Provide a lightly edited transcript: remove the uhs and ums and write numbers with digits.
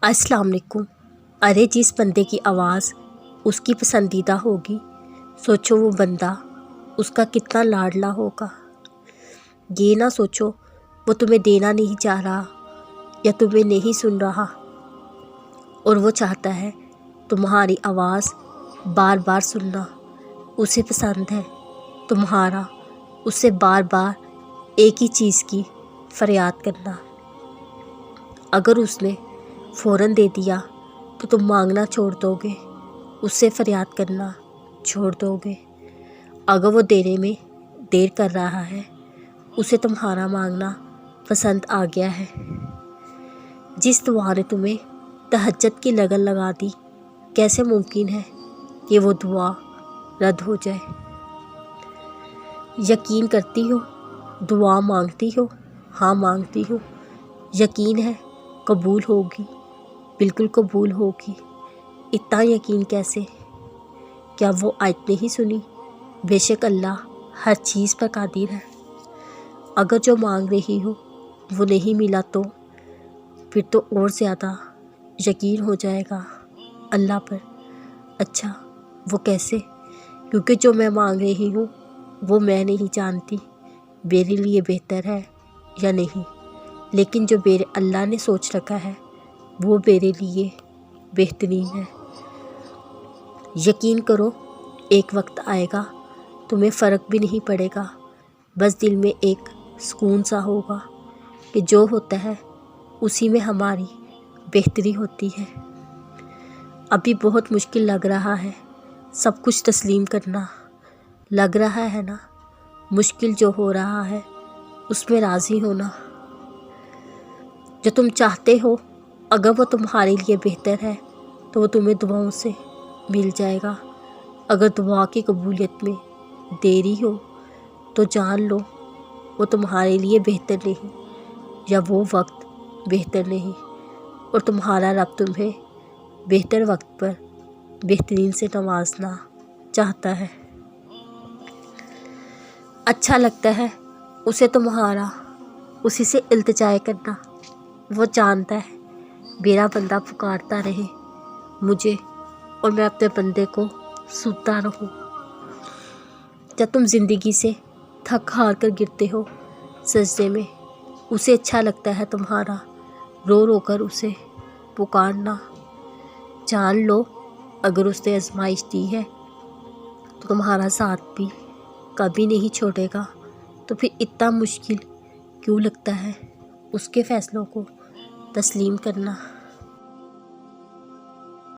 السلام علیکم۔ ارے جس بندے کی آواز اس کی پسندیدہ ہوگی، سوچو وہ بندہ اس کا کتنا لاڈلا ہوگا۔ یہ نہ سوچو وہ تمہیں دینا نہیں چاہ رہا یا تمہیں نہیں سن رہا، اور وہ چاہتا ہے تمہاری آواز بار بار سننا۔ اسے پسند ہے تمہارا اس سے بار بار ایک ہی چیز کی فریاد کرنا۔ اگر اس نے فوراً دے دیا تو تم مانگنا چھوڑ دو گے، اس سے فریاد کرنا چھوڑ دو گے۔ اگر وہ دینے میں دیر کر رہا ہے، اسے تمہارا مانگنا پسند آ گیا ہے۔ جس دعا نے تمہیں تہجد کی لگن لگا دی، کیسے ممکن ہے کہ وہ دعا رد ہو جائے؟ یقین کرتی ہو دعا مانگتی ہو؟ ہاں مانگتی ہوں، یقین ہے قبول ہوگی، بالکل قبول ہوگی۔ اتنا یقین کیسے؟ کیا وہ آیت نہیں سنی؟ بے شک اللہ ہر چیز پر قادر ہے۔ اگر جو مانگ رہی ہو وہ نہیں ملا تو پھر تو اور زیادہ یقین ہو جائے گا اللہ پر۔ اچھا وہ کیسے؟ کیونکہ جو میں مانگ رہی ہوں وہ میں نہیں جانتی میرے لیے بہتر ہے یا نہیں، لیکن جو میرے اللہ نے سوچ رکھا ہے وہ میرے لیے بہترین ہے۔ یقین کرو ایک وقت آئے گا تمہیں فرق بھی نہیں پڑے گا، بس دل میں ایک سکون سا ہوگا کہ جو ہوتا ہے اسی میں ہماری بہتری ہوتی ہے۔ ابھی بہت مشکل لگ رہا ہے سب کچھ تسلیم کرنا، لگ رہا ہے نا؟ مشکل جو ہو رہا ہے اس میں راضی ہونا۔ جو تم چاہتے ہو اگر وہ تمہارے لیے بہتر ہے تو وہ تمہیں دعاؤں سے مل جائے گا۔ اگر دعا کی قبولیت میں دیری ہو تو جان لو وہ تمہارے لیے بہتر نہیں، یا وہ وقت بہتر نہیں، اور تمہارا رب تمہیں بہتر وقت پر بہترین سے نوازنا چاہتا ہے۔ اچھا لگتا ہے اسے تمہارا اسی سے التجا کرنا۔ وہ جانتا ہے میرا بندہ پکارتا رہے مجھے اور میں اپنے بندے کو سنتا رہوں۔ جب تم زندگی سے تھک ہار کر گرتے ہو سجدے میں، اسے اچھا لگتا ہے تمہارا رو رو کر اسے پکارنا۔ جان لو اگر اس نے آزمائش دی ہے تو تمہارا ساتھ بھی کبھی نہیں چھوڑے گا، تو پھر اتنا مشکل کیوں لگتا ہے اس کے فیصلوں کو تسلیم کرنا؟